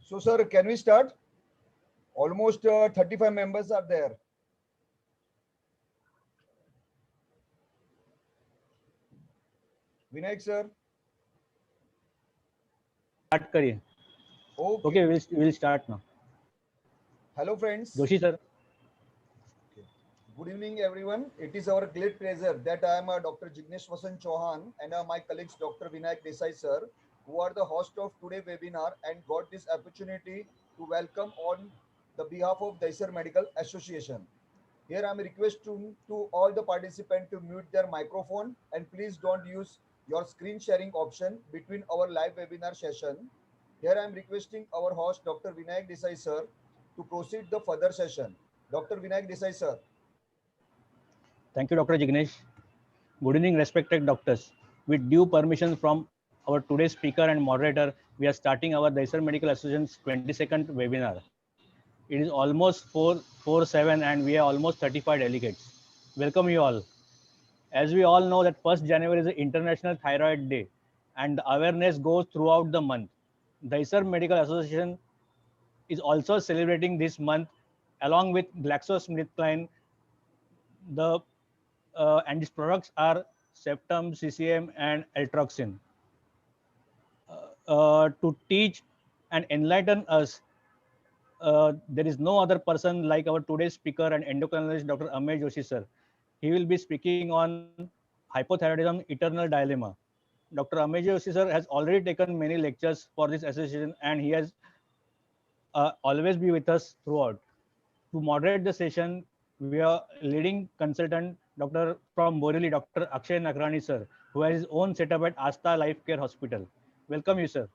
So, sir, can we start? Almost 35 members are there. Vinayak, sir. Start करिए. Okay. Okay, we'll start now. Hello, friends. Joshi sir. Okay. Good evening, everyone. It is our great pleasure that I am Dr. Jignesh Vasan Chauhan and my colleagues Dr. Vinayak Desai, sir, who are the host of today's webinar and got this opportunity to welcome on the behalf of Daisar Medical Association. Here I am requesting to all the participants to mute their microphone and please don't use your screen sharing option between our live webinar session. Here I am requesting our host Dr. Vinayak Desai sir to proceed the further session. Dr. Vinayak Desai sir. Thank you, Dr. Jignesh. Good evening, respected doctors. With due permission from our today's speaker and moderator, we are starting our Daisar Medical Association's 22nd webinar. It is almost 4:47 and we are almost 35 delegates. Welcome you all. As we all know that 1st January is the International Thyroid Day and the awareness goes throughout the month. Daisar Medical Association is also celebrating this month along with GlaxoSmithKline. The and these products are Septum, CCM, and Eltroxin. To teach and enlighten us, there is no other person like our today's speaker and endocrinologist, Dr. Amey Joshi, sir. He will be speaking on hypothyroidism, eternal dilemma. Dr. Amey Joshi, sir, has already taken many lectures for this association, and he has always be with us throughout. To moderate the session, we are leading consultant, Dr. from Boreli, Dr. Akshay Nakrani, sir, who has his own setup at Asta Life Care Hospital. Welcome you, sir.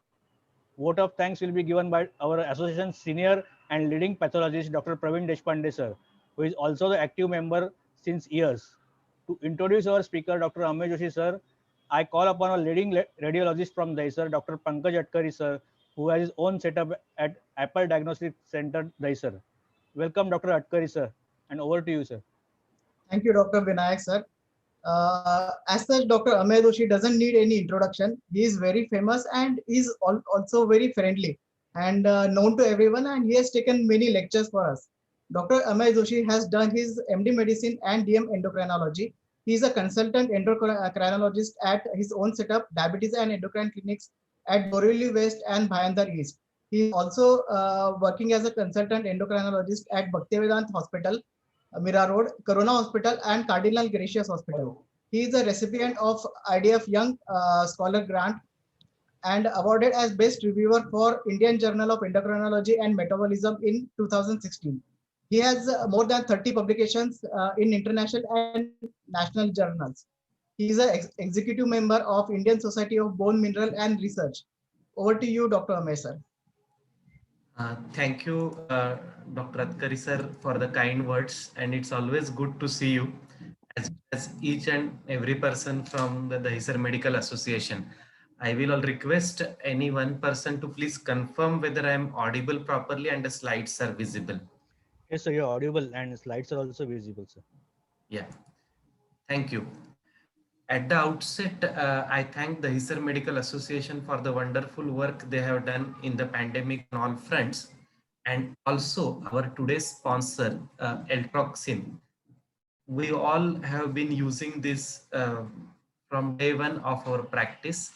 Vote of thanks will be given by our association's senior and leading pathologist, Dr. Praveen Deshpande, sir, who is also the active member since years. To introduce our speaker, Dr. Amey Joshi, sir, I call upon a leading radiologist from Daisar, Dr. Pankaj Atkari, sir, who has his own setup at Apple Diagnostic Center, Daisar. Welcome, Dr. Atkari, sir, and over to you, sir. Thank you, Dr. Vinayak, sir. As such, Dr. Amey Doshi doesn't need any introduction. He is very famous and is also very friendly and known to everyone, and he has taken many lectures for us. Dr. Amey Doshi has done his MD Medicine and DM Endocrinology. He is a consultant endocrinologist at his own setup, Diabetes and Endocrine Clinics at Borivali West and Bhayandar East. He is also working as a consultant endocrinologist at Bhaktivedant Hospital, Mira Road, Corona Hospital, and Cardinal Gracious Hospital. He is a recipient of IDF Young Scholar Grant and awarded as Best Reviewer for Indian Journal of Endocrinology and Metabolism in 2016. He has more than 30 publications in international and national journals. He is an executive member of Indian Society of Bone Mineral and Research. Over to you, Dr. Amey, sir. Thank you, Dr. Atkari sir, for the kind words, and it's always good to see you as each and every person from the Dahisar Medical Association. I will all request any one person to please confirm whether I am audible properly and the slides are visible. Yes, sir, you're audible and slides are also visible, sir. Yeah, thank you. At the outset, I thank the Dahisar Medical Association for the wonderful work they have done in the pandemic on all fronts, and also our today's sponsor, Eltroxin. We all have been using this from day one of our practice,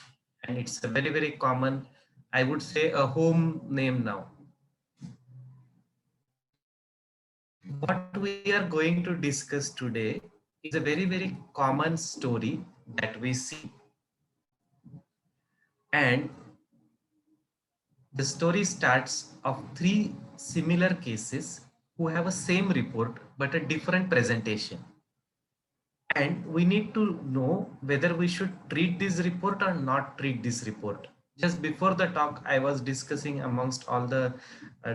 and it's a very, very common, I would say, a home name now. What we are going to discuss today is a very, very common story that we see. And the story starts of three similar cases who have a same report but a different presentation. And we need to know whether we should treat this report or not treat this report. Just before the talk, I was discussing amongst all the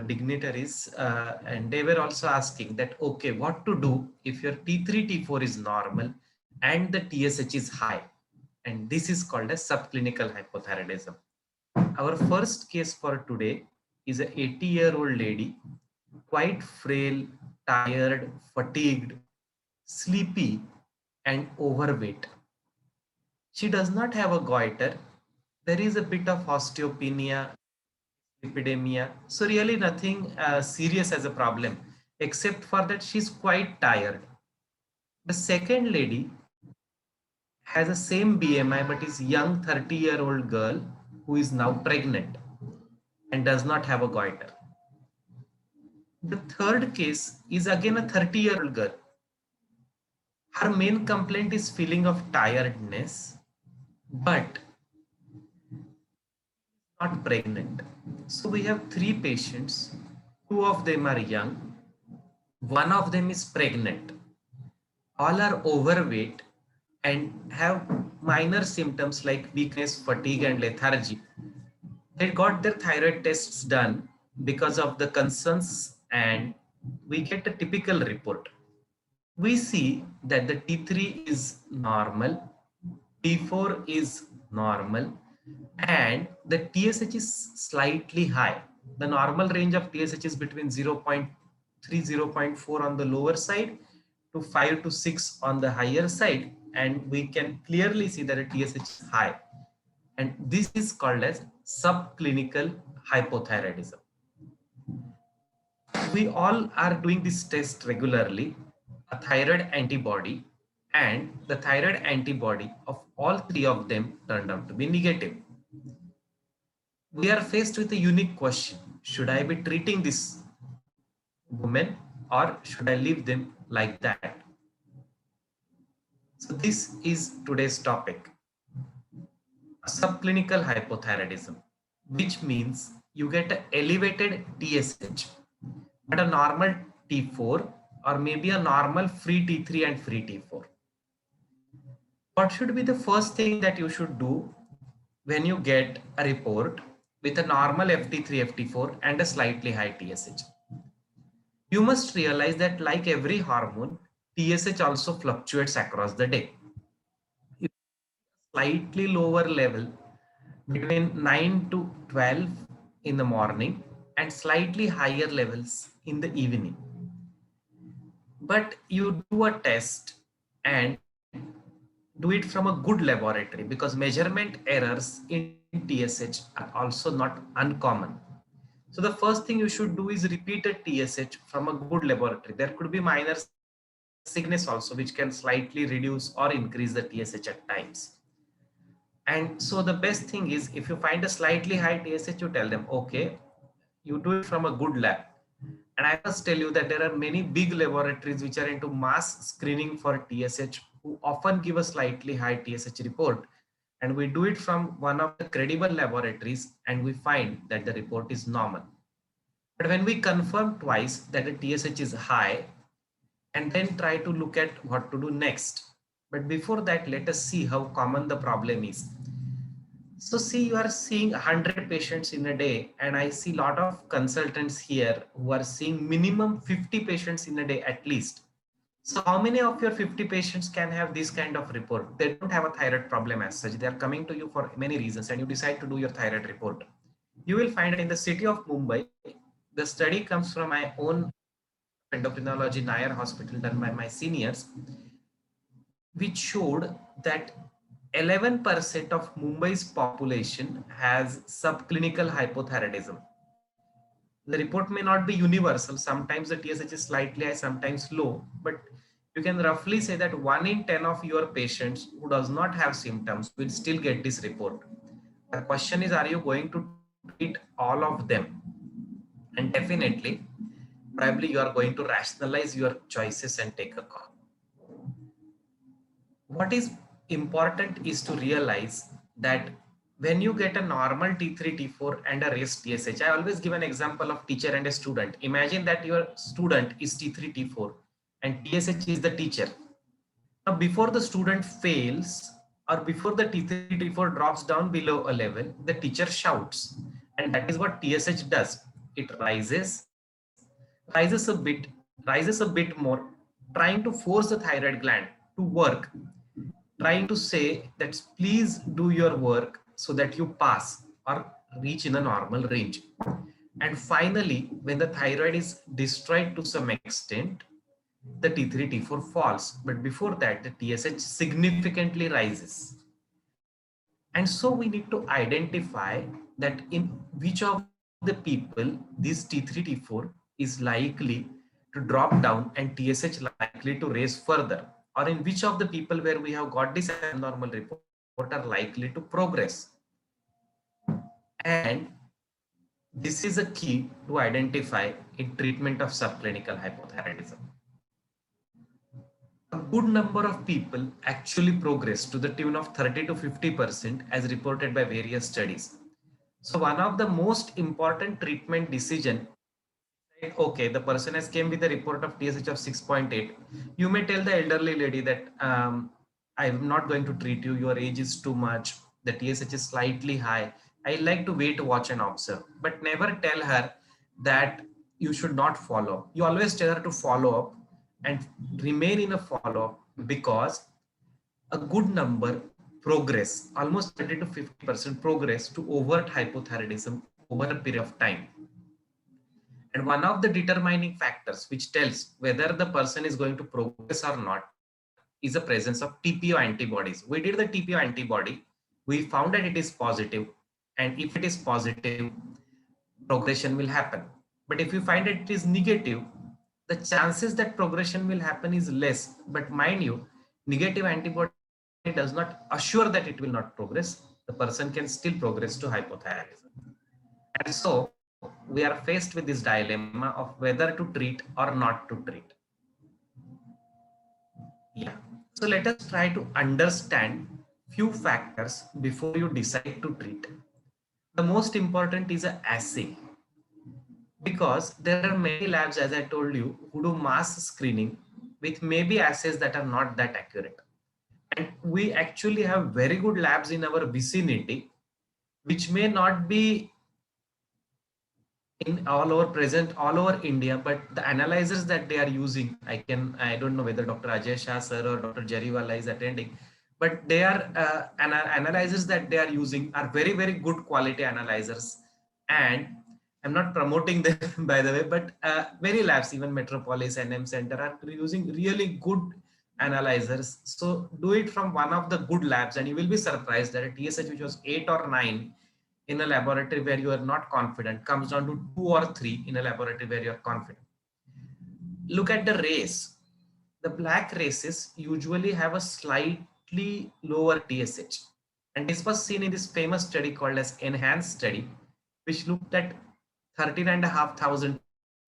dignitaries and they were also asking that, okay, what to do if your T3, T4 is normal and the TSH is high. And this is called a subclinical hypothyroidism. Our first case for today is an 80-year-old lady, quite frail, tired, fatigued, sleepy, and overweight. She does not have a goiter. There is a bit of osteopenia, lipidemia. So really nothing serious as a problem, except for that she's quite tired. The second lady has the same BMI but is young 30-year-old girl who is now pregnant and does not have a goiter. The third case is again a 30-year-old girl. Her main complaint is feeling of tiredness, but not pregnant. So we have three patients. Two of them are young. One of them is pregnant. All are overweight and have minor symptoms like weakness, fatigue, and lethargy. They got their thyroid tests done because of the concerns, and we get a typical report. We see that the T3 is normal, T4 is normal, and the TSH is slightly high. The normal range of TSH is between 0.3, 0.4 on the lower side to 5 to 6 on the higher side, and we can clearly see that the TSH is high. And this is called as subclinical hypothyroidism. We all are doing this test regularly, a thyroid antibody, and the thyroid antibody of all three of them turned out to be negative. We are faced with a unique question. Should I be treating this woman or should I leave them like that? So this is today's topic, subclinical hypothyroidism, which means you get an elevated TSH, but a normal T4 or maybe a normal free T3 and free T4. What should be the first thing that you should do when you get a report with a normal FT3, FT4 and a slightly high TSH? You must realize that like every hormone, TSH also fluctuates across the day. Slightly lower level between 9 to 12 in the morning and slightly higher levels in the evening. But you do a test and do it from a good laboratory, because measurement errors in TSH are also not uncommon. So the first thing you should do is repeat a TSH from a good laboratory. There could be minor sickness also, which can slightly reduce or increase the TSH at times. And so the best thing is, if you find a slightly high TSH, you tell them, okay, you do it from a good lab. And I must tell you that there are many big laboratories which are into mass screening for TSH who often give a slightly high TSH report. And we do it from one of the credible laboratories and we find that the report is normal. But when we confirm twice that the TSH is high, and then try to look at what to do next. But before that, let us see how common the problem is. So see, you are seeing 100 patients in a day, and I see a lot of consultants here who are seeing minimum 50 patients in a day at least. So how many of your 50 patients can have this kind of report? They don't have a thyroid problem as such. They are coming to you for many reasons, and you decide to do your thyroid report. You will find that in the city of Mumbai, the study comes from my own endocrinology Nair Hospital done by my seniors, which showed that 11% of Mumbai's population has subclinical hypothyroidism. The report may not be universal. Sometimes the TSH is slightly high, sometimes low, but you can roughly say that 1 in 10 of your patients who does not have symptoms will still get this report. The question is, are you going to treat all of them? And definitely, probably you are going to rationalize your choices and take a call. What is important is to realize that when you get a normal T3, T4 and a raised TSH, I always give an example of teacher and a student. Imagine that your student is T3, T4 and TSH is the teacher. Now, before the student fails or before the T3, T4 drops down below a level, the teacher shouts. And that is what TSH does. It rises a bit more, trying to force the thyroid gland to work, trying to say that please do your work so that you pass or reach in a normal range. And finally, when the thyroid is destroyed to some extent, the T3, T4 falls. But before that, the TSH significantly rises. And so we need to identify that in which of the people this T3, T4 is likely to drop down and TSH likely to raise further, or in which of the people where we have got this abnormal report are likely to progress. And this is a key to identify in treatment of subclinical hypothyroidism. A good number of people actually progress to the tune of 30 to 50% as reported by various studies. So one of the most important treatment decision, okay, the person has came with a report of TSH of 6.8. You may tell the elderly lady that I'm not going to treat you. Your age is too much. The TSH is slightly high. I like to wait, watch and observe, but never tell her that you should not follow. You always tell her to follow up and remain in a follow-up, because a good number progress, almost 30 to 50% progress to overt hypothyroidism over a period of time. And one of the determining factors which tells whether the person is going to progress or not is the presence of TPO antibodies. We did the TPO antibody. We found that it is positive. And if it is positive, progression will happen. But if you find it is negative, the chances that progression will happen is less. But mind you, negative antibody does not assure that it will not progress. The person can still progress to hypothyroidism. And so we are faced with this dilemma of whether to treat or not to treat. Yeah. So let us try to understand few factors before you decide to treat. The most important is an assay, because there are many labs, as I told you, who do mass screening with maybe assays that are not that accurate. And we actually have very good labs in our vicinity, which may not be in all over India, but the analyzers that they are using, I don't know whether Dr. Ajay Shah sir or Dr. Jariwala is attending, but they are analyzers that they are using are very, very good quality analyzers. And I'm not promoting them by the way, but many labs, even Metropolis, NM Center, are using really good analyzers. So do it from one of the good labs and you will be surprised that a TSH which was 8 or 9 in a laboratory where you are not confident comes down to 2 or 3 in a laboratory where you are confident. Look at the race. The black races usually have a slightly lower TSH. And this was seen in this famous study called as ENHANCE study, which looked at 13,500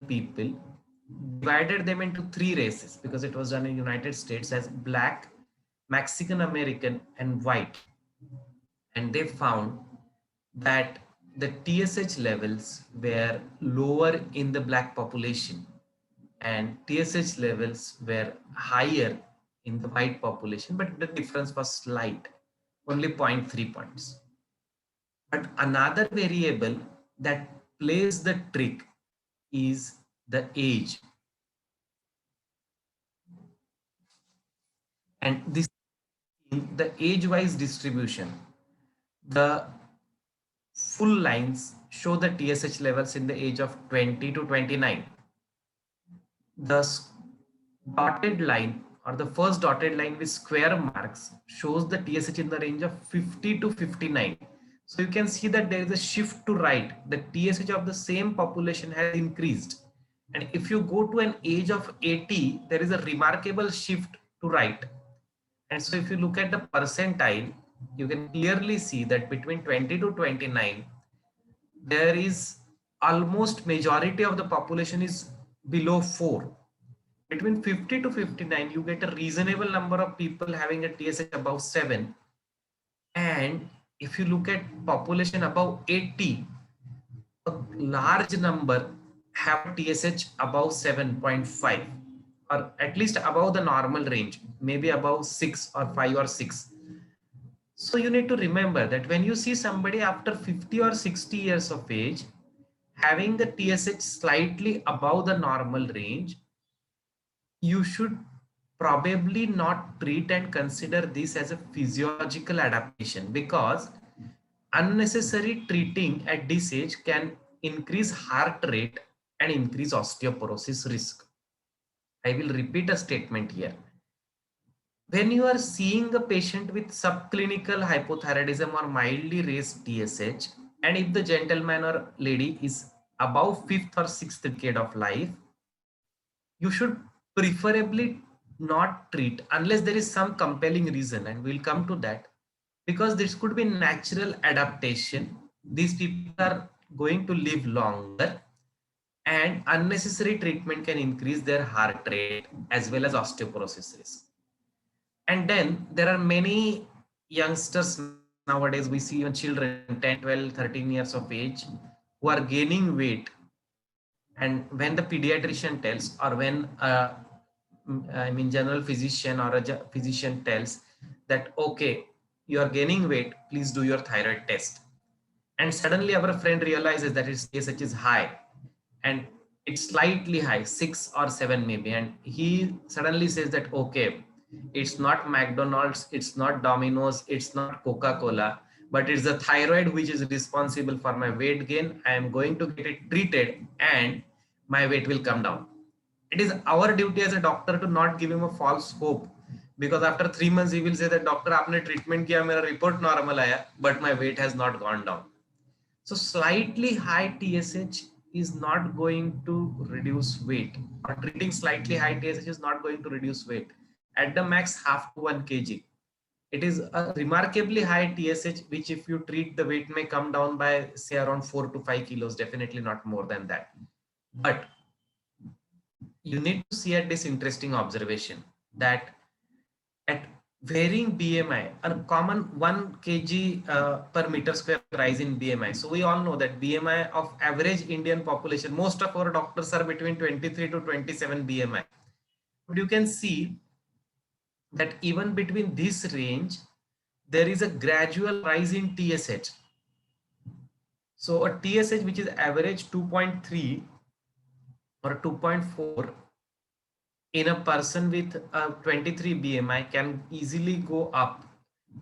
people, divided them into 3 races, because it was done in United States, as black, Mexican American and white. And they found that the TSH levels were lower in the black population and TSH levels were higher in the white population, but the difference was slight, only 0.3 points. But another variable that plays the trick is the age. And this, in the age-wise distribution, the full lines show the TSH levels in the age of 20 to 29. The dotted line, or the first dotted line with square marks, shows the TSH in the range of 50 to 59. So you can see that there is a shift to right. The TSH of the same population has increased. And if you go to an age of 80, there is a remarkable shift to right. And so if you look at the percentile, you can clearly see that between 20 to 29, there is almost majority of the population is below 4. Between 50 to 59, you get a reasonable number of people having a TSH above 7. And if you look at population above 80, a large number have TSH above 7.5, or at least above the normal range, maybe above 6 or 5 or 6. So you need to remember that when you see somebody after 50 or 60 years of age having the TSH slightly above the normal range, you should probably not treat and consider this as a physiological adaptation, because unnecessary treating at this age can increase heart rate and increase osteoporosis risk. I will repeat a statement here. When you are seeing a patient with subclinical hypothyroidism or mildly raised TSH, And if the gentleman or lady is above 5th or 6th decade of life, you should preferably not treat unless there is some compelling reason, and we'll come to that, because this could be natural adaptation. These people are going to live longer, and unnecessary treatment can increase their heart rate as well as osteoporosis risk. And then there are many youngsters nowadays, we see even children 10, 12, 13 years of age who are gaining weight. And when the pediatrician tells, or when I mean general physician or a physician tells that, okay, you are gaining weight, please do your thyroid test. And suddenly our friend realizes that his TSH is high, and it's slightly high, 6 or 7 maybe, and he suddenly says that, okay, it's not McDonald's, it's not Domino's, it's not Coca-Cola, but it's the thyroid which is responsible for my weight gain. I am going to get it treated and my weight will come down. It is our duty as a doctor to not give him a false hope, because after 3 months he will say that, doctor आपने treatment किया, मेरा report normal आया, but my weight has not gone down. So slightly high TSH is not going to reduce weight, or treating slightly high TSH is not going to reduce weight. At the max, half to 1 kg. It is a remarkably high TSH, which if you treat, the weight may come down by say around 4 to 5 kilos, definitely not more than that. But you need to see at this interesting observation that at varying BMI, a common 1 kg per meter square rise in BMI. So we all know that BMI of average Indian population, most of our doctors are between 23 to 27 BMI. But you can see that even between this range, there is a gradual rise in TSH. So a TSH which is average 2.3 or 2.4 in a person with a 23 BMI can easily go up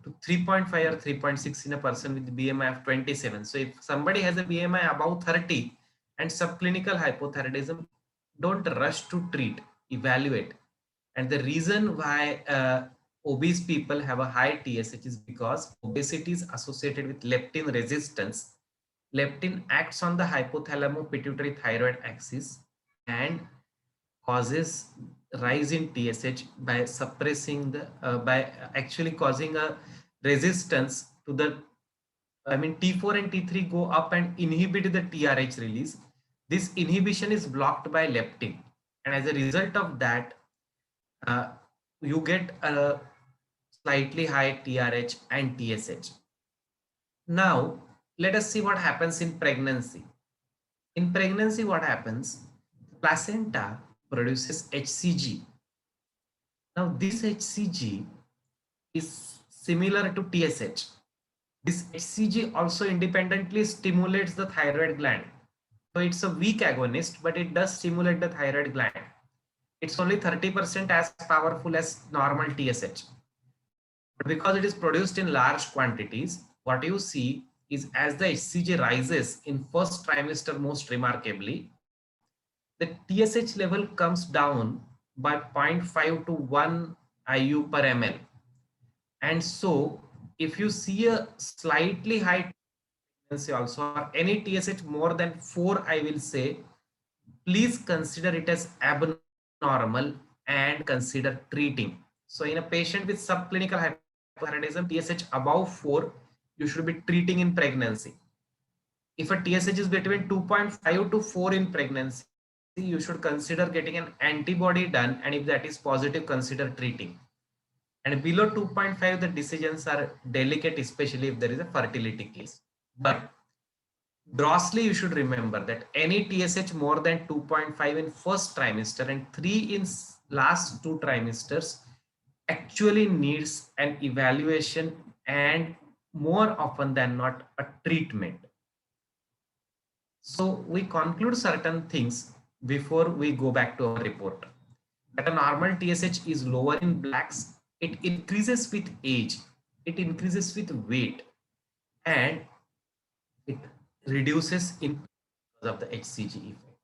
to 3.5 or 3.6 in a person with BMI of 27. So if somebody has a BMI above 30 and subclinical hypothyroidism, don't rush to treat, evaluate. And the reason why obese people have a high TSH is because obesity is associated with leptin resistance. Leptin acts on the hypothalamo-pituitary thyroid axis and causes rise in TSH by suppressing the by actually causing a resistance to the, I mean, T4 and T3 go up and inhibit the TRH release. This inhibition is blocked by leptin, and as a result of that, you get a slightly high TRH and TSH. Now let us see what happens in pregnancy. In pregnancy, what happens? Placenta produces HCG. Now this HCG is similar to TSH. This HCG also independently stimulates the thyroid gland. So it's a weak agonist, but it does stimulate the thyroid gland. It's only 30% as powerful as normal TSH. But because it is produced in large quantities, what you see is as the HCG rises in first trimester most remarkably, the TSH level comes down by 0.5 to 1 IU per ml. And so if you see a slightly high TSH also, or any TSH more than 4, I will say, please consider it as abnormal and consider treating. So in a patient with subclinical hypothyroidism, TSH above 4, you should be treating in pregnancy. If a TSH is between 2.5 to 4 in pregnancy, you should consider getting an antibody done, and if that is positive, consider treating. And below 2.5, the decisions are delicate, especially if there is a fertility case. But grossly, you should remember that any TSH more than 2.5 in first trimester and 3 in last 2 trimesters actually needs an evaluation, and more often than not a treatment. So we conclude certain things before we go back to our report. That a normal TSH is lower in blacks. It increases with age, it increases with weight, and it reduces in because of the HCG effect.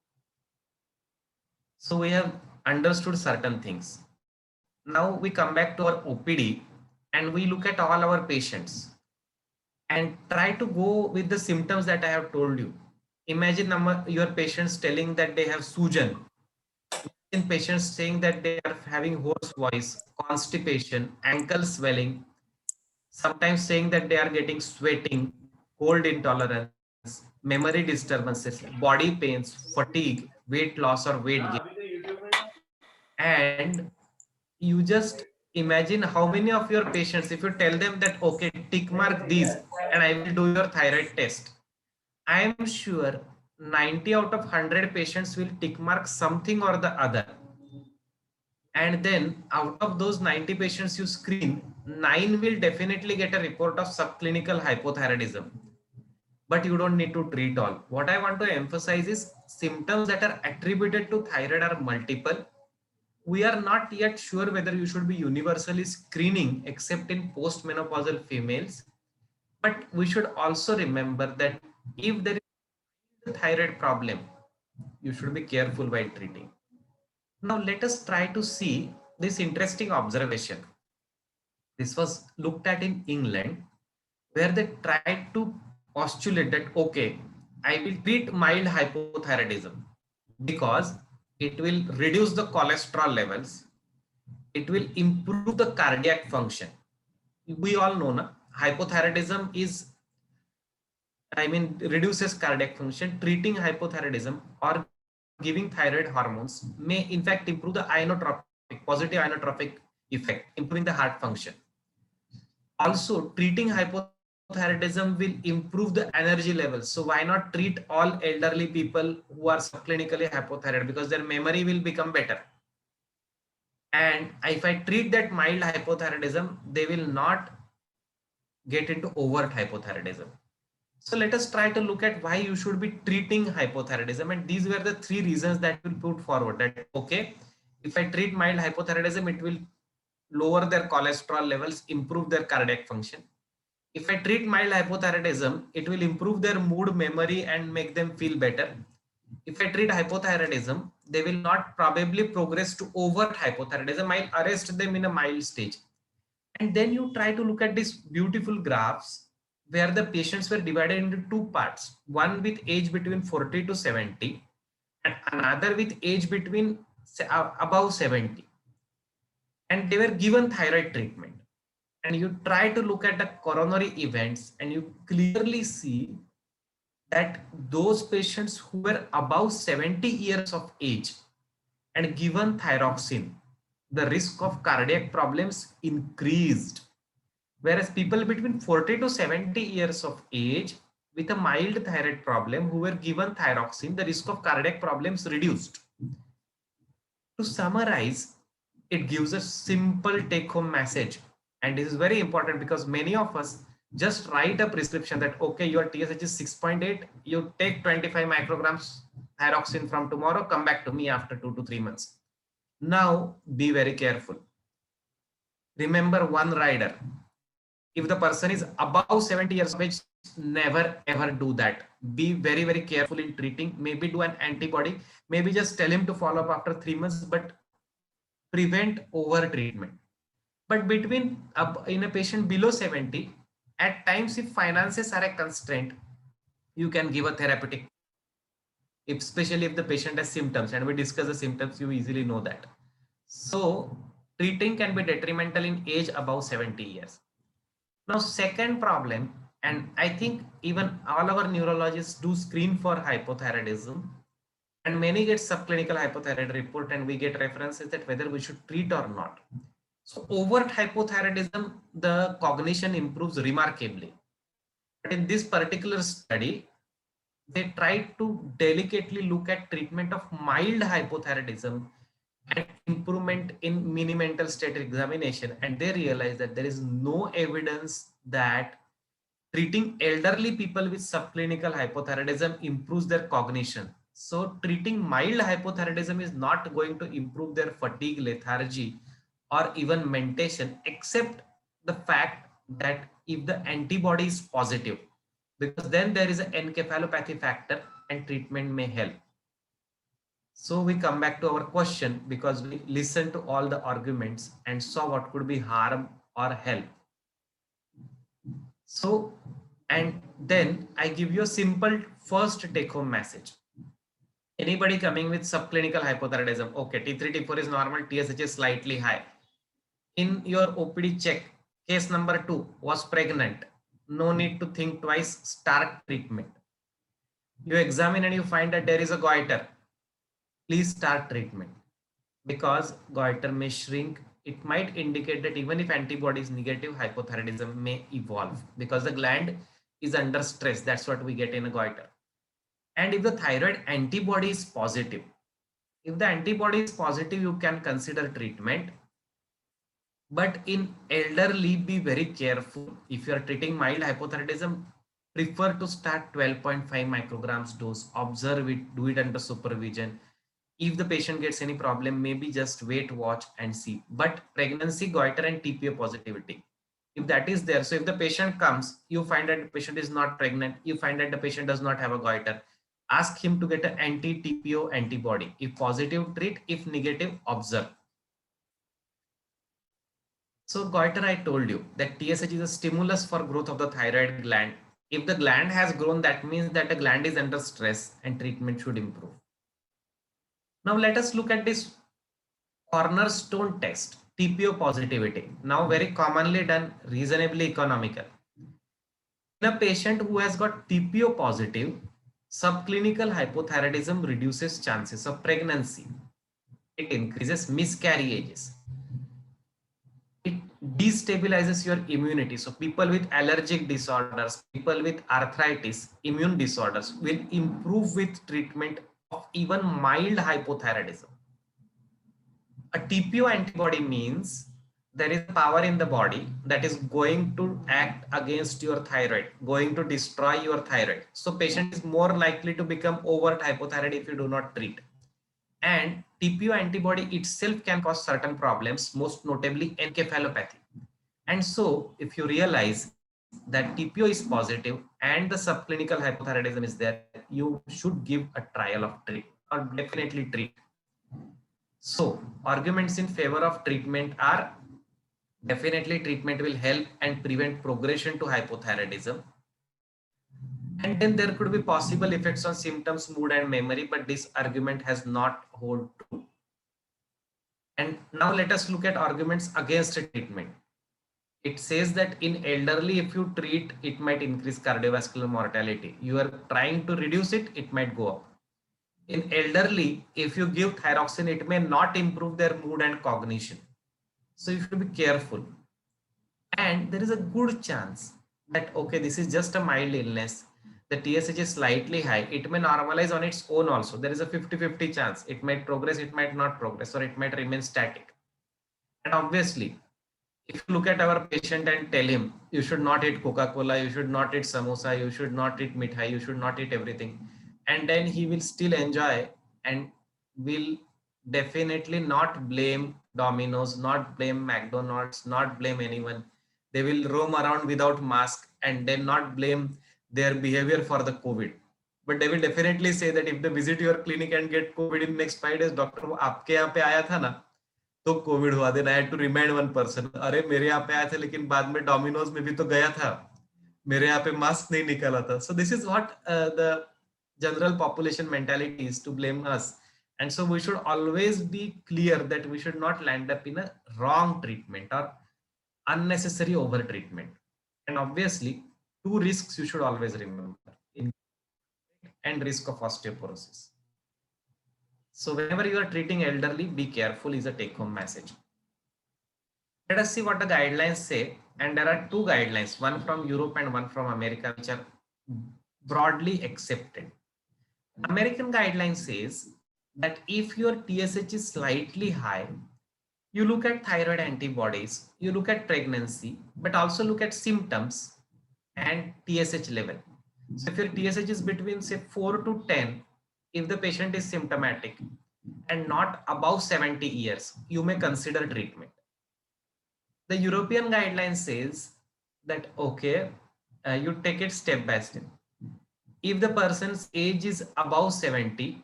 So we have understood certain things. Now we come back to our OPD and we look at all our patients. and try to go with the symptoms that I have told you. Imagine your patients telling that they have Sujan. In patients saying that they are having hoarse voice, constipation, ankle swelling, sometimes saying that they are getting sweating, cold intolerance, memory disturbances, body pains, fatigue, weight loss or weight gain. And you just imagine how many of your patients, if you tell them that, okay, tick mark these and I will do your thyroid test, I am sure 90 out of 100 patients will tick mark something or the other. And then out of those 90 patients you screen, 9 will definitely get a report of subclinical hypothyroidism. But you don't need to treat all. What I want to emphasize is symptoms that are attributed to thyroid are multiple. We are not yet sure whether you should be universally screening except in postmenopausal females. But we should also remember that if there is a thyroid problem, you should be careful while treating. Now let us try to see this interesting observation. This was looked at in England, where they tried to postulate that, okay, I will treat mild hypothyroidism because it will reduce the cholesterol levels, it will improve the cardiac function. We all know na, hypothyroidism is, I mean, reduces cardiac function. Treating hypothyroidism or giving thyroid hormones may in fact improve the inotropic, positive inotropic effect, improving the heart function. Also, treating hypothyroidism will improve the energy levels. So why not treat all elderly people who are subclinically hypothyroid, because their memory will become better. And if I treat that mild hypothyroidism, they will not get into overt hypothyroidism. So let us try to look at why you should be treating hypothyroidism. And these were the 3 reasons that will put forward that, okay, if I treat mild hypothyroidism, it will lower their cholesterol levels, improve their cardiac function. If I treat mild hypothyroidism, it will improve their mood, memory, and make them feel better. If I treat hypothyroidism, they will not probably progress to overt hypothyroidism. I'll arrest them in a mild stage. And then you try to look at these beautiful graphs where the patients were divided into 2 parts, one with age between 40 to 70 and another with age between above 70. And they were given thyroid treatment. And you try to look at the coronary events and you clearly see that those patients who were above 70 years of age and given thyroxine, the risk of cardiac problems increased. Whereas people between 40 to 70 years of age with a mild thyroid problem who were given thyroxine, the risk of cardiac problems reduced. To summarize, it gives a simple take-home message. And this is very important because many of us just write a prescription that, okay, your TSH is 6.8, you take 25 micrograms thyroxine from tomorrow, come back to me after 2 to 3 months. Now, be very careful. Remember one rider. If the person is above 70 years of age, never ever do that. Be very, very careful in treating. Maybe do an antibody. Maybe just tell him to follow up after 3 months, but prevent over treatment. But between in a patient below 70, at times if finances are a constraint, you can give a therapeutic, especially if the patient has symptoms, and we discuss the symptoms, you easily know that. So treating can be detrimental in age above 70 years. Now, second problem, and I think even all our neurologists do screen for hypothyroidism, and many get subclinical hypothyroid report, and we get references that whether we should treat or not. So overt hypothyroidism, the cognition improves remarkably. But in this particular study, they tried to delicately look at treatment of mild hypothyroidism and improvement in mini mental state examination, and they realized that there is no evidence that treating elderly people with subclinical hypothyroidism improves their cognition. So treating mild hypothyroidism is not going to improve their fatigue, lethargy, or even mentation, except the fact that if the antibody is positive, because then there is an encephalopathy factor and treatment may help. So we come back to our question because we listened to all the arguments and saw what could be harm or help. So And then I give you a simple first take home message. Anybody coming with subclinical hypothyroidism, okay, T3, T4 is normal, TSH is slightly high. In your OPD check, case number 2 was pregnant. No need to think twice, start treatment. You examine and you find that there is a goiter. Please start treatment, because goiter may shrink. It might indicate that even if antibody is negative, hypothyroidism may evolve because the gland is under stress. That's what we get in a goiter. And if the thyroid antibody is positive, you can consider treatment. But in elderly, be very careful. If you are treating mild hypothyroidism, prefer to start 12.5 micrograms dose. Observe it, do it under supervision. If the patient gets any problem, maybe just wait, watch and see. But pregnancy, goiter and TPO positivity, if that is there, so if the patient comes, you find that the patient is not pregnant, you find that the patient does not have a goiter, ask him to get an anti-TPO antibody. If positive, treat. If negative, observe. So goiter, I told you that TSH is a stimulus for growth of the thyroid gland. If the gland has grown, that means that the gland is under stress and treatment should improve. Now let us look at this cornerstone test, TPO positivity. Now very commonly done, reasonably economical. In a patient who has got TPO positive, subclinical hypothyroidism reduces chances of pregnancy. It increases miscarriages. It destabilizes your immunity. So people with allergic disorders, people with arthritis, immune disorders will improve with treatment of even mild hypothyroidism. A TPO antibody means there is power in the body that is going to act against your thyroid, going to destroy your thyroid. So patient is more likely to become overt hypothyroid if you do not treat. And TPO antibody itself can cause certain problems, most notably encephalopathy. And so if you realize that TPO is positive and the subclinical hypothyroidism is there, you should give a trial of treat or definitely treat. So arguments in favor of treatment are definitely treatment will help and prevent progression to hypothyroidism. And then there could be possible effects on symptoms, mood and memory, but this argument has not hold true. And now let us look at arguments against treatment. It says that in elderly, if you treat, it might increase cardiovascular mortality. You are trying to reduce it, it might go up. In elderly, if you give thyroxine, it may not improve their mood and cognition. So you should be careful. And there is a good chance that, okay, this is just a mild illness. The TSH is slightly high. It may normalize on its own also. There is a 50-50 chance. It might progress, it might not progress, or it might remain static. And obviously, if you look at our patient and tell him, you should not eat Coca-Cola, you should not eat samosa, you should not eat mithai, you should not eat everything. And then he will still enjoy and will definitely not blame Domino's, not blame McDonald's, not blame anyone. They will roam around without mask and then not blame their behavior for the COVID. But they will definitely say that if they visit your clinic and get COVID in next 5 days, doctor वो आपके यहाँ पे आया था ना, तो covid हुआ. Then I had to remind one person, अरे मेरे यहाँ पे आया था लेकिन बाद में डोमिनोज में भी तो गया था, मेरे यहाँ पे मास्क नहीं निकाला था. So this is what the general population mentality is, to blame us. And so we should always be clear that we should not land up in a wrong treatment or unnecessary over treatment. And obviously, two risks you should always remember, and risk of osteoporosis. So whenever you are treating elderly, be careful is a take-home message. Let us see what the guidelines say. And there are two guidelines, one from Europe and one from America, which are broadly accepted. American guideline says that if your TSH is slightly high, you look at thyroid antibodies, you look at pregnancy, but also look at symptoms and TSH level. So if your TSH is between say 4 to 10, if the patient is symptomatic and not above 70 years, you may consider treatment. The European guideline says that, okay, you take it step by step. If the person's age is above 70,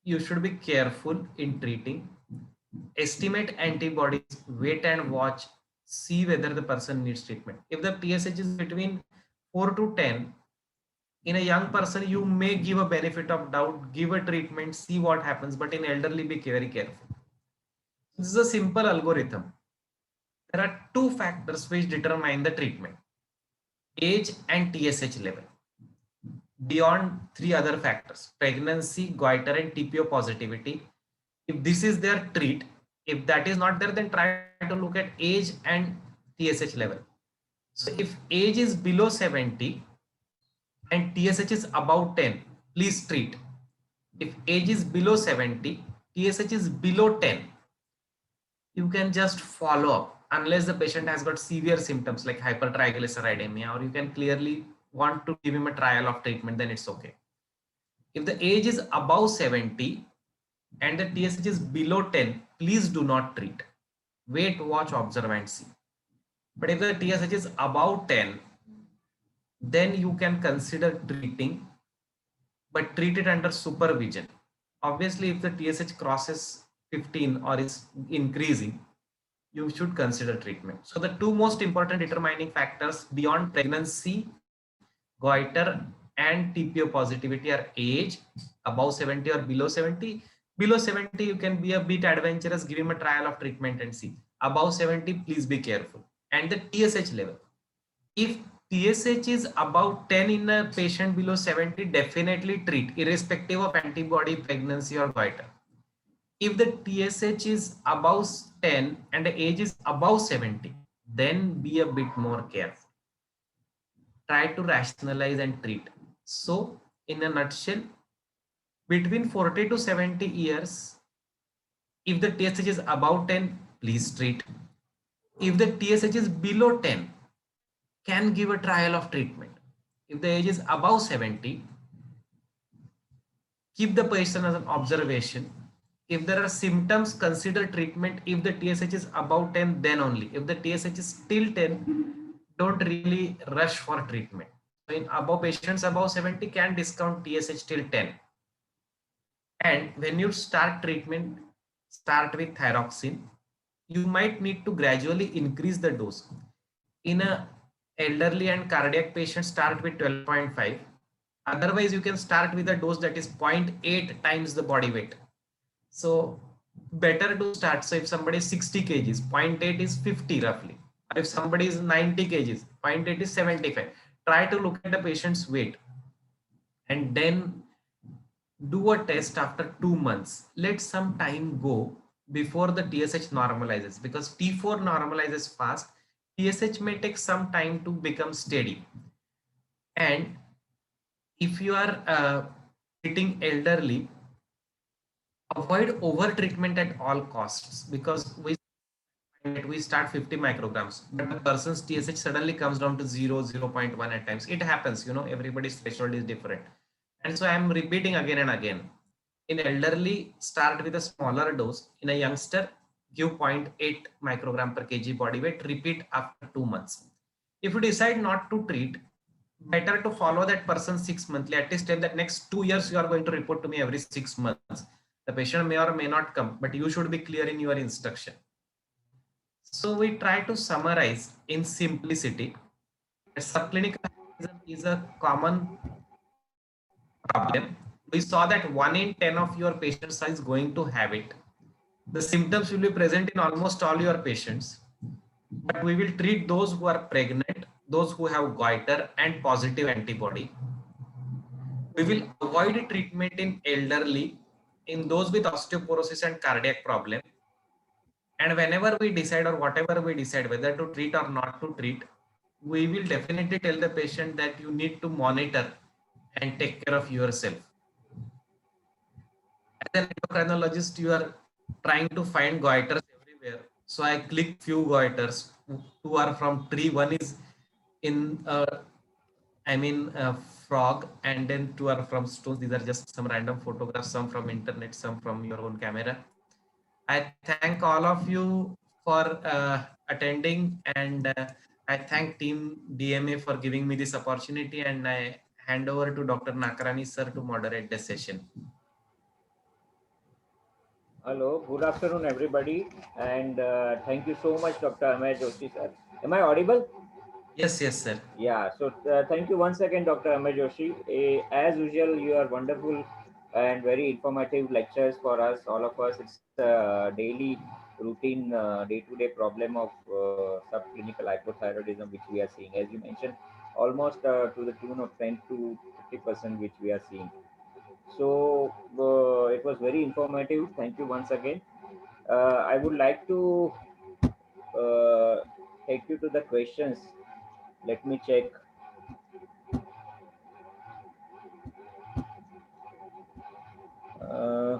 you should be careful in treating. Estimate antibodies, wait and watch, see whether the person needs treatment. If the TSH is between 4 to 10, in a young person, you may give a benefit of doubt, give a treatment, see what happens, but in elderly, be very careful. This is a simple algorithm. There are two factors which determine the treatment: age and TSH level. Beyond three other factors: pregnancy, goiter, and TPO positivity. If this is their treat, if that is not there, then try to look at age and TSH level. So if age is below 70 and TSH is above 10, please treat. If age is below 70, TSH is below 10, you can just follow up unless the patient has got severe symptoms like hypertriglyceridemia, or you can clearly want to give him a trial of treatment, then it's okay. If the age is above 70 and the TSH is below 10, please do not treat. Wait, watch, observe and see. But if the TSH is above 10, then you can consider treating, but treat it under supervision. Obviously, if the TSH crosses 15 or is increasing, you should consider treatment. So the two most important determining factors beyond pregnancy, goiter, and TPO positivity are age, above 70 or below 70. Below 70, you can be a bit adventurous, give him a trial of treatment and see. Above 70, please be careful. And the TSH level. If TSH is about 10 in a patient below 70, definitely treat, irrespective of antibody, pregnancy, or goiter. If the TSH is above 10 and the age is above 70, then be a bit more careful. Try to rationalize and treat. So, in a nutshell, between 40 to 70 years, if the TSH is above 10, please treat. If the TSH is below 10, can give a trial of treatment. If the age is above 70, keep the patient as an observation. If there are symptoms, consider treatment. If the TSH is above 10, then only. If the TSH is still 10, don't really rush for treatment. So in above patients above 70, can discount TSH till 10. And when you start treatment, start with thyroxine. You might need to gradually increase the dose. In a elderly and cardiac patient, start with 12.5. Otherwise, you can start with a dose that is 0.8 times the body weight. So better to start. So if somebody is 60 kgs, 0.8 is 50 roughly. Or if somebody is 90 kgs, 0.8 is 75. Try to look at the patient's weight and then do a test after 2 months. Let some time go before the TSH normalizes, because T4 normalizes fast. TSH may take some time to become steady. And if you are treating elderly, avoid over treatment at all costs, because we start 50 micrograms, but the person's TSH suddenly comes down to 0.1 at times. It happens, everybody's threshold is different. And so I'm repeating again and again. In elderly, start with a smaller dose. In a youngster, give 0.8 microgram per kg body weight. Repeat after 2 months. If you decide not to treat, better to follow that person 6 monthly. At least tell that next 2 years you are going to report to me every 6 months. The patient may or may not come, but you should be clear in your instruction. So we try to summarize in simplicity. Subclinical hypertension is a common problem. We saw that 1 in 10 of your patients is going to have it. The symptoms will be present in almost all your patients, but we will treat those who are pregnant, those who have goiter and positive antibody. We will avoid treatment in elderly, in those with osteoporosis and cardiac problem. And whenever we decide, or whatever we decide, whether to treat or not to treat, we will definitely tell the patient that you need to monitor and take care of yourself. As an endocrinologist, you are trying to find goiters everywhere. So I click few goiters. 2 are from tree. One is in, frog, and then 2 are from stones. These are just some random photographs, some from internet, some from your own camera. I thank all of you for attending, and I thank team DMA for giving me this opportunity, and I hand over to Dr. Nakarani sir to moderate the session. Hello, good afternoon everybody, and thank you so much Dr. Amey Joshi sir. Am I audible? Yes, yes, sir. Yeah, so thank you once again, Dr. Amay Joshi. As usual, you are wonderful and very informative lectures for us, all of us. It's a daily routine, day-to-day problem of subclinical hypothyroidism, which we are seeing. As you mentioned, almost to the tune of 10 to 50%, which we are seeing. So it was very informative. Thank you once again. I would like to uh, take you to the questions. Let me check. Uh,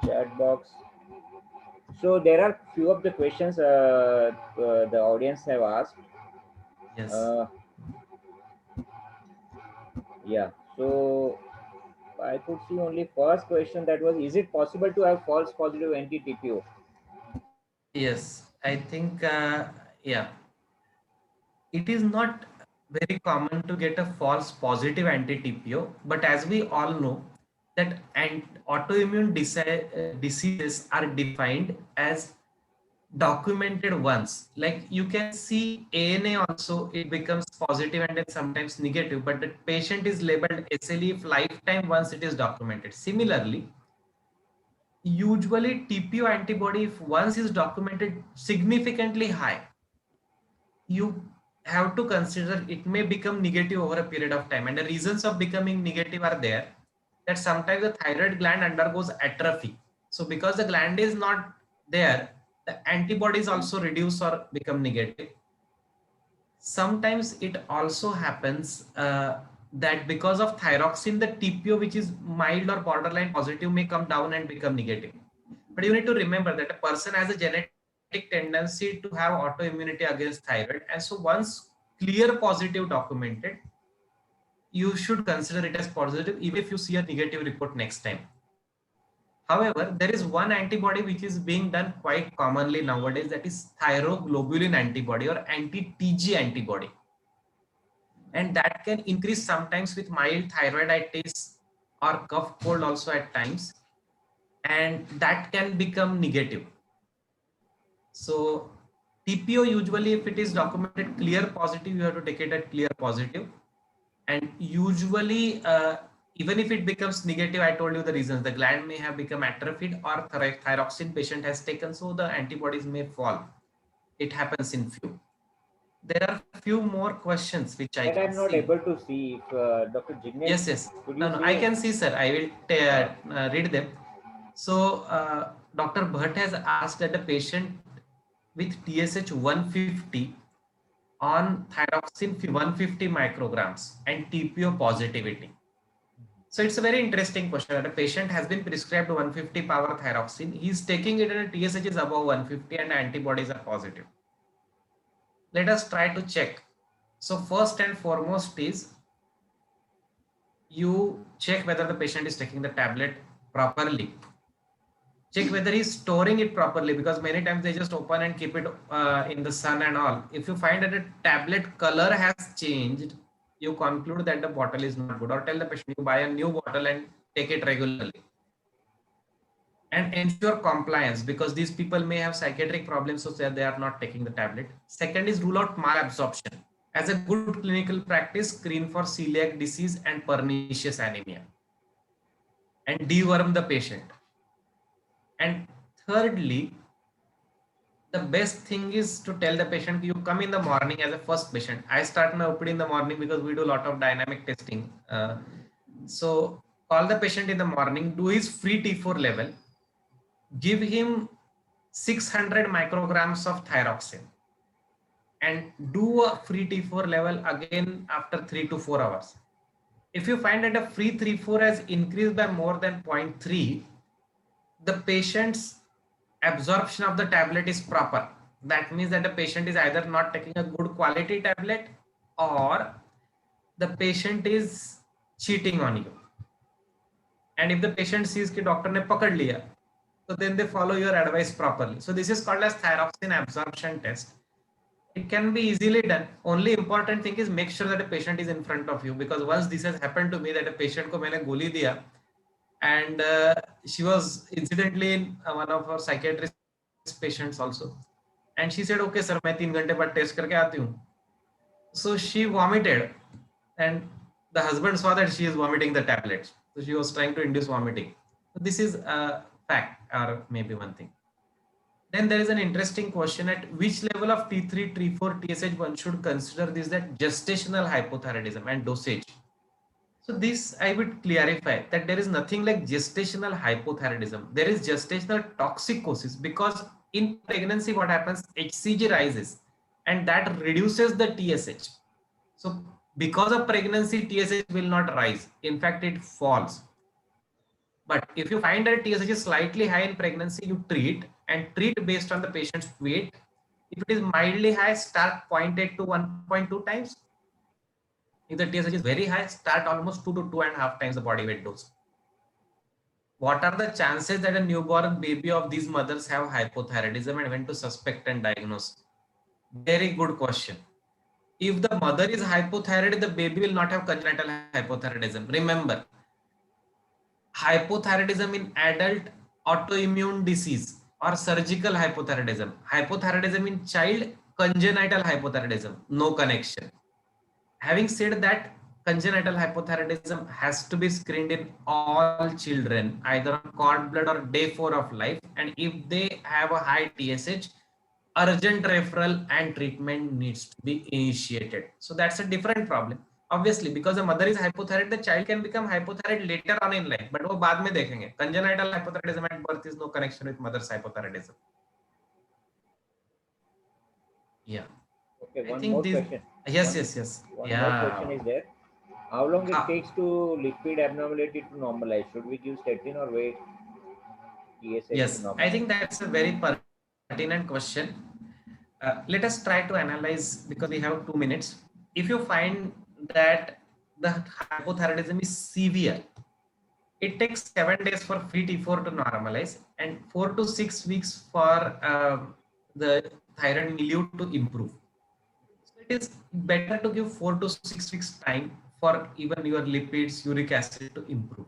Chat box. So there are few of the questions the audience have asked. Yes. Uh, yeah. So I could see only first question, that was, is it possible to have false positive anti-TPO? Yes, I think, yeah, it is not very common to get a false positive anti-TPO, but as we all know that autoimmune diseases are defined as documented ones. Like you can see ANA also, it becomes positive and then sometimes negative, but the patient is labeled SLE if lifetime once it is documented. Similarly, usually TPO antibody, if once is documented significantly high, you have to consider it may become negative over a period of time. And the reasons of becoming negative are there, that sometimes the thyroid gland undergoes atrophy. So because the gland is not there, the antibodies also reduce or become negative. Sometimes it also happens that because of thyroxine, the TPO, which is mild or borderline positive, may come down and become negative. But you need to remember that a person has a genetic tendency to have autoimmunity against thyroid. And so once clear positive documented, you should consider it as positive, even if you see a negative report next time. However, there is one antibody which is being done quite commonly nowadays, that is thyroglobulin antibody or anti-TG antibody. And that can increase sometimes with mild thyroiditis or cough cold also at times, and that can become negative. So TPO, usually if it is documented clear positive, you have to take it at clear positive. And usually even if it becomes negative, I told you the reasons, the gland may have become atrophied or thyroxine patient has taken, so the antibodies may fall. It happens in few. There are few more questions which I That can I'm not see. able to see. If Dr. Jignesh, Yes, yes. could No, you no, see I it? can see, sir. I will read them. So, Dr. Bhatt has asked that the patient with TSH 150 on thyroxine 150 micrograms and TPO positivity. So it's a very interesting question. That a patient has been prescribed 150 power thyroxine. He's taking it and TSH is above 150 and antibodies are positive. Let us try to check. So first and foremost is, you check whether the patient is taking the tablet properly. Check whether he's storing it properly, because many times they just open and keep it in the sun and all. If you find that the tablet color has changed, you conclude that the bottle is not good, or tell the patient you buy a new bottle and take it regularly. And ensure compliance, because these people may have psychiatric problems, so they are not taking the tablet. Second is rule out malabsorption. As a good clinical practice, screen for celiac disease and pernicious anemia and deworm the patient. And thirdly, the best thing is to tell the patient, you come in the morning as a first patient. I start my OPD in the morning because we do a lot of dynamic testing. So call the patient in the morning, do his free T4 level, give him 600 micrograms of thyroxine, and do a free T4 level again after 3 to 4 hours. If you find that a free T4 has increased by more than 0.3, the patient's absorption of the tablet is proper. That means that the patient is either not taking a good quality tablet, or the patient is cheating on you. And if the patient sees कि doctor ने पकड़ लिया, so then they follow your advice properly. So this is called as thyroxine absorption test. It can be easily done. Only important thing is make sure that the patient is in front of you, because once this has happened to me, that a patient को मैंने गोली दिया, and she was incidentally in one of our psychiatrist patients also, and she said, okay sir, मैं 3 घंटे बाद test करके आती हूँ. So she vomited, and the husband saw that she is vomiting the tablets. So she was trying to induce vomiting. So this is a fact, or maybe one thing. Then there is an interesting question: at which level of T3, T4, TSH one should consider this, that gestational hypothyroidism and dosage. So this I would clarify that there is nothing like gestational hypothyroidism. There is gestational toxicosis, because in pregnancy what happens, HCG rises and that reduces the TSH. So because of pregnancy, TSH will not rise. In fact, it falls. But if you find that TSH is slightly high in pregnancy, you treat and treat based on the patient's weight. If it is mildly high, start 0.8 to 1.2 times. If the TSH is very high, start almost 2 to 2.5 times the body weight dose. What are the chances that a newborn baby of these mothers have hypothyroidism, and when to suspect and diagnose? Very good question. If the mother is hypothyroid, the baby will not have congenital hypothyroidism. Remember, hypothyroidism in adult, autoimmune disease or surgical hypothyroidism. Hypothyroidism in child, congenital hypothyroidism, no connection. Having said that, congenital hypothyroidism has to be screened in all children, either on cord blood or day 4 of life. And if they have a high TSH, urgent referral and treatment needs to be initiated. So that's a different problem. Obviously, because the mother is hypothyroid, the child can become hypothyroid later on in life, but वो बाद में देखेंगे. Congenital hypothyroidism at birth is no connection with mother's hypothyroidism. Yeah. Okay, I one think more this. question. Yes. One Yeah. more question is there. How long it Ah. takes to lipid abnormality to normalize? Should we give statin or wait TSH to Yes, normalize? I think that's a very pertinent question. Let us try to analyze, because we have 2 minutes. If you find that the hypothyroidism is severe, it takes 7 days for free T4 to normalize and 4 to 6 weeks for the thyroid milieu to improve. So it is better to give 4 to 6 weeks time for even your lipids, uric acid to improve.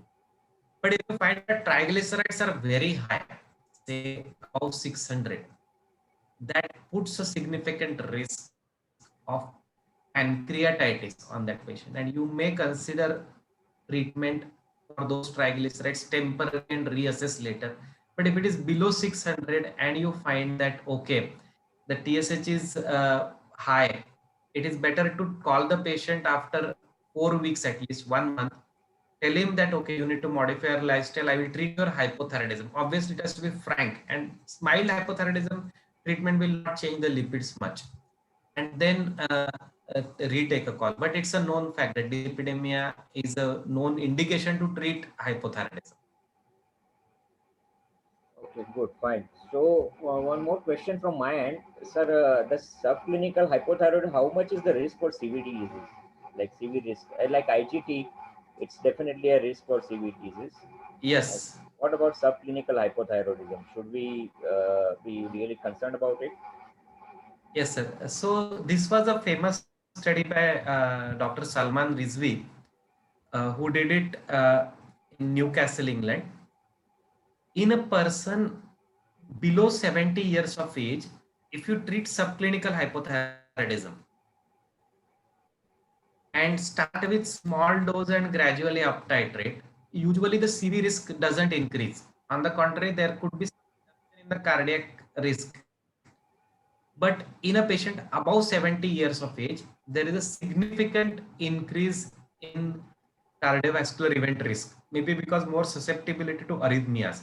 But if you find that triglycerides are very high, say above 600, that puts a significant risk of pancreatitis on that patient, and you may consider treatment for those triglycerides temporarily and reassess later. But if it is below 600 and you find that okay, the TSH is high, it is better to call the patient after 4 weeks, at least 1 month. Tell him that okay, you need to modify your lifestyle. I will treat your hypothyroidism. Obviously, it has to be frank, and mild hypothyroidism treatment will not change the lipids much. And then retake a call. But it's a known fact that dyslipidemia is a known indication to treat hypothyroidism. Okay, good, fine. So one more question from my end, sir. The subclinical hypothyroid, how much is the risk for CV diseases? Like CV risk, like IGT, it's definitely a risk for CV disease. Yes. What about subclinical hypothyroidism? Should we be really concerned about it? Yes, sir. So this was a famous study by Dr. Salman Rizvi, who did it in Newcastle, England. In a person below 70 years of age, if you treat subclinical hypothyroidism and start with small dose and gradually up titrate, usually the CV risk doesn't increase. On the contrary, there could be in the cardiac risk. But in a patient above 70 years of age, there is a significant increase in cardiovascular event risk, maybe because more susceptibility to arrhythmias.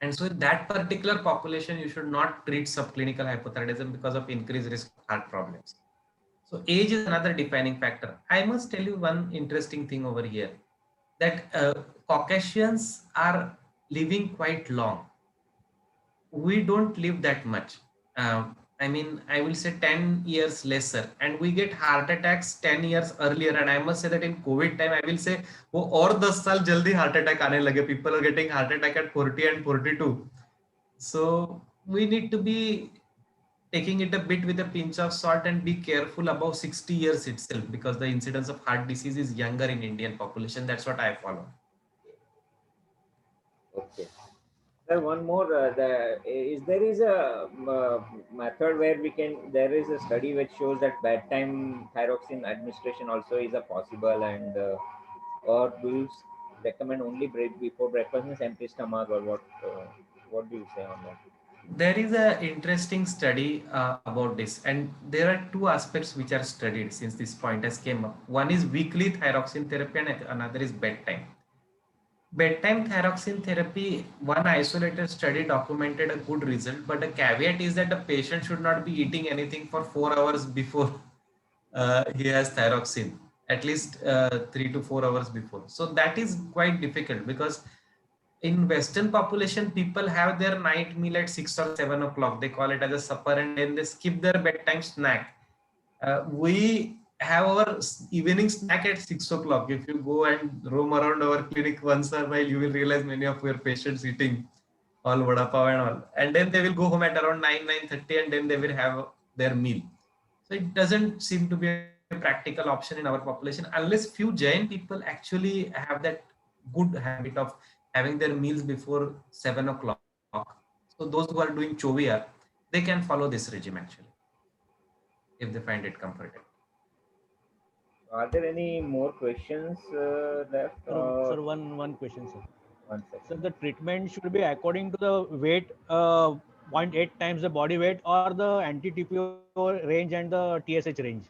And so in that particular population, you should not treat subclinical hypothyroidism because of increased risk of heart problems. So age is another defining factor. I must tell you one interesting thing over here, that Caucasians are living quite long. We don't live that much. I mean, I will say 10 years lesser, and we get heart attacks 10 years earlier. And I must say that in COVID time, I will say, वो और 10 साल जल्दी heart attack आने लगे. People are getting heart attack at 40 and 42. So we need to be taking it a bit with a pinch of salt and be careful above 60 years itself, because the incidence of heart disease is younger in Indian population. That's what I follow. Okay. Sir, one more. There is a method where we can. There is a study which shows that bedtime thyroxine administration also is a possible, and or do you recommend only break before breakfast means empty stomach, or what? What do you say on that? There is a interesting study about this, and there are two aspects which are studied since this point has came up. One is weekly thyroxine therapy, and another is bedtime. Bedtime thyroxine therapy, one isolated study documented a good result, but the caveat is that the patient should not be eating anything for 4 hours before he has thyroxine, at least 3 to 4 hours before. So that is quite difficult because in Western population, people have their night meal at 6 or 7 o'clock. They call it as a supper, and then they skip their bedtime snack. We have our evening snack at 6 o'clock. If you go and roam around our clinic once in a while, you will realize many of your patients eating all vada pav and all. And then they will go home at around 9:30, and then they will have their meal. So it doesn't seem to be a practical option in our population unless few Jain people actually have that good habit of having their meals before 7 o'clock. So those who are doing chovia, they can follow this regime actually if they find it comfortable. Are there any more questions left? Sir, one question, sir. One So second. the treatment should be according to the weight, 0.8 times the body weight, or the anti-TPO range and the TSH range.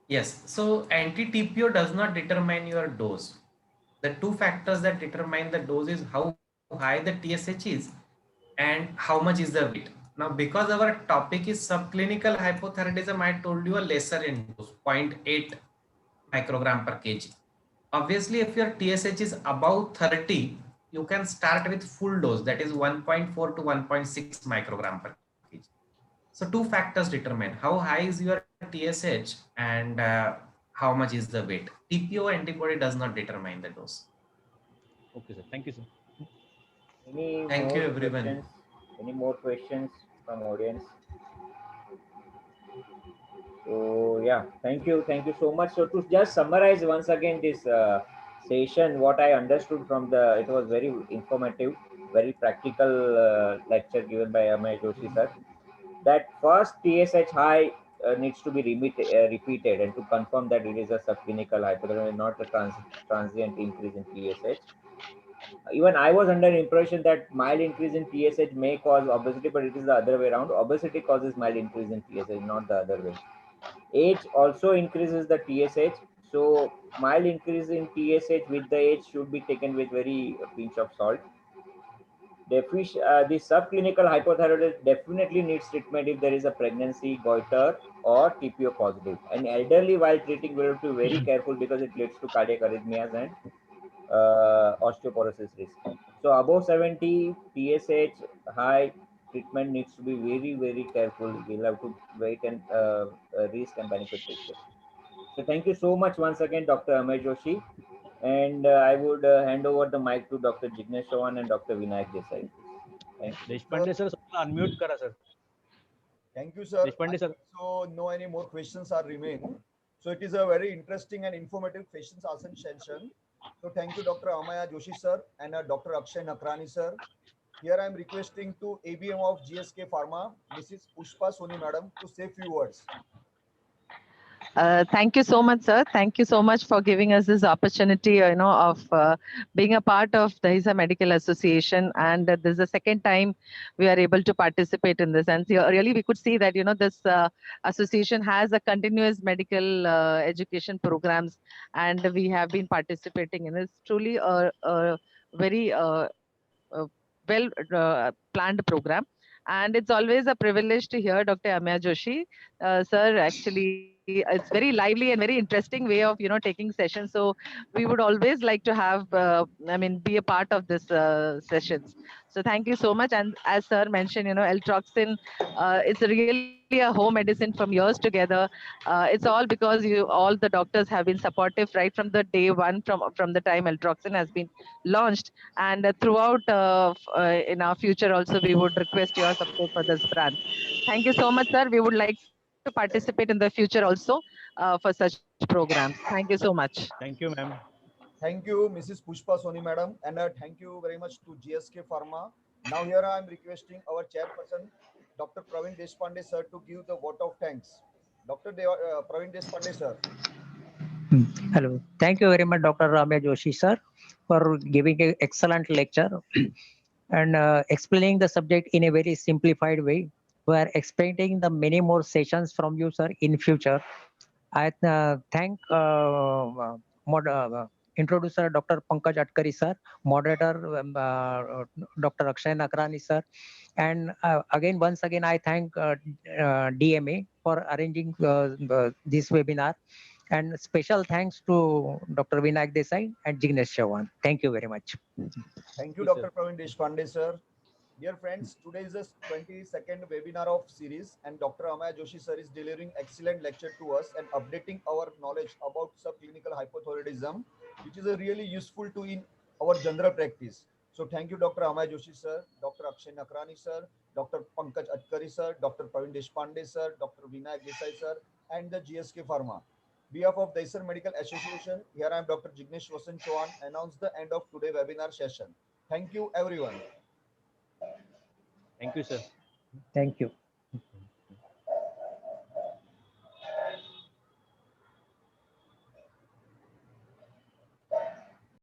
Yes, so anti-TPO does not determine your dose. The two factors that determine the dose is how high the TSH is and how much is the weight. Now, because our topic is subclinical hypothyroidism, I told you a lesser in dose, 0.8 microgram per kg. Obviously, if your TSH is above 30, you can start with full dose, that is 1.4 to 1.6 microgram per kg. So two factors determine how high is your TSH and how much is the weight. TPO antibody does not determine the dose. Okay, sir. Thank you, sir. Any Thank you, more everyone. questions? Any more questions from audience? So yeah, thank you so much. So to just summarize once again this session, what I understood from it was very informative, very practical lecture given by Amay Joshi sir. That first TSH high needs to be repeated and to confirm that it is a subclinical hypothermia, not a transient increase in TSH. Even I was under impression that mild increase in TSH may cause obesity, but it is the other way around. Obesity causes mild increase in TSH, not the other way. Age also increases the TSH. So mild increase in TSH with the age should be taken with very pinch of salt. The subclinical hypothyroidism definitely needs treatment if there is a pregnancy, goiter, or TPO positive. And elderly, while treating, we have to be very careful because it leads to cardiac arrhythmias and osteoporosis risk. So above 70 TSH high treatment needs to be very, very careful. We'll have to wait and risk and benefit picture. So thank you so much once again, Dr. Amay Joshi. And I would hand over the mic to Dr. Jignesh Chavan and Dr. Vinayak Desai. Thank you. Deshpande sir स्वतःला unmute करा sir. Thank you, sir. Deshpande sir. So no any more questions are remain. So it is a very interesting and informative questions answer session. So thank you, Dr. Amaya Joshi sir and Dr. Akshay Nakrani sir. Here I am requesting to ABM of GSK Pharma, Mrs. Pushpa Soni madam, to say few words. Thank you so much, sir. Thank you so much for giving us this opportunity, of being a part of the HISA Medical Association. And this is the second time we are able to participate in this. And really, we could see that, this association has a continuous medical education programs, and we have been participating in this. Truly a very well planned program. And it's always a privilege to hear Dr. Amaya Joshi. Sir, actually, it's very lively and very interesting way of, taking sessions. So we would always like to have, be a part of this sessions. So thank you so much. And as sir mentioned, Eltroxin, it's really a home medicine from years together. It's all because all the doctors have been supportive right from the day one, from the time Eltroxin has been launched. And throughout in our future also, we would request your support for this brand. Thank you so much, sir. We would like to participate in the future also for such programs. Thank you so much. Thank you, ma'am. Thank you, Mrs. Pushpa Soni madam, and thank you very much to GSK Pharma Now here I am requesting our chairperson, Dr. Praveen Deshpande sir, to give the vote of thanks. Praveen Deshpande sir. Hello. Thank you very much, Dr. Ramya Joshi, sir, for giving an excellent lecture and explaining the subject in a very simplified way. We are expecting the many more sessions from you, sir, in future. I thank introducer Dr. Pankaj Atkari, sir, moderator Dr. Akshay Nakrani, sir, and once again, I thank DMA for arranging this webinar. And special thanks to Dr. Vinayak Desai and Jignesh Chauhan. Thank you very much. Thank you, Yes, sir. Dr. Praveen Deshpande sir. Dear friends, today is the 22nd webinar of series, and Dr. Amaya Joshi sir is delivering excellent lecture to us and updating our knowledge about subclinical hypothyroidism, which is a really useful to in our general practice. So thank you, Dr. Amaya Joshi sir, Dr. Akshay Nakrani sir, Dr. Pankaj Atkari sir, Dr. Praveen Deshpande sir, Dr. Vinayak Desai sir, and the GSK Pharma. Behalf of Daisar Medical Association, here I am Dr. Jignesh Vasan Chauhan, announce the end of today's webinar session. Thank you, everyone. Thank you, sir. Thank you.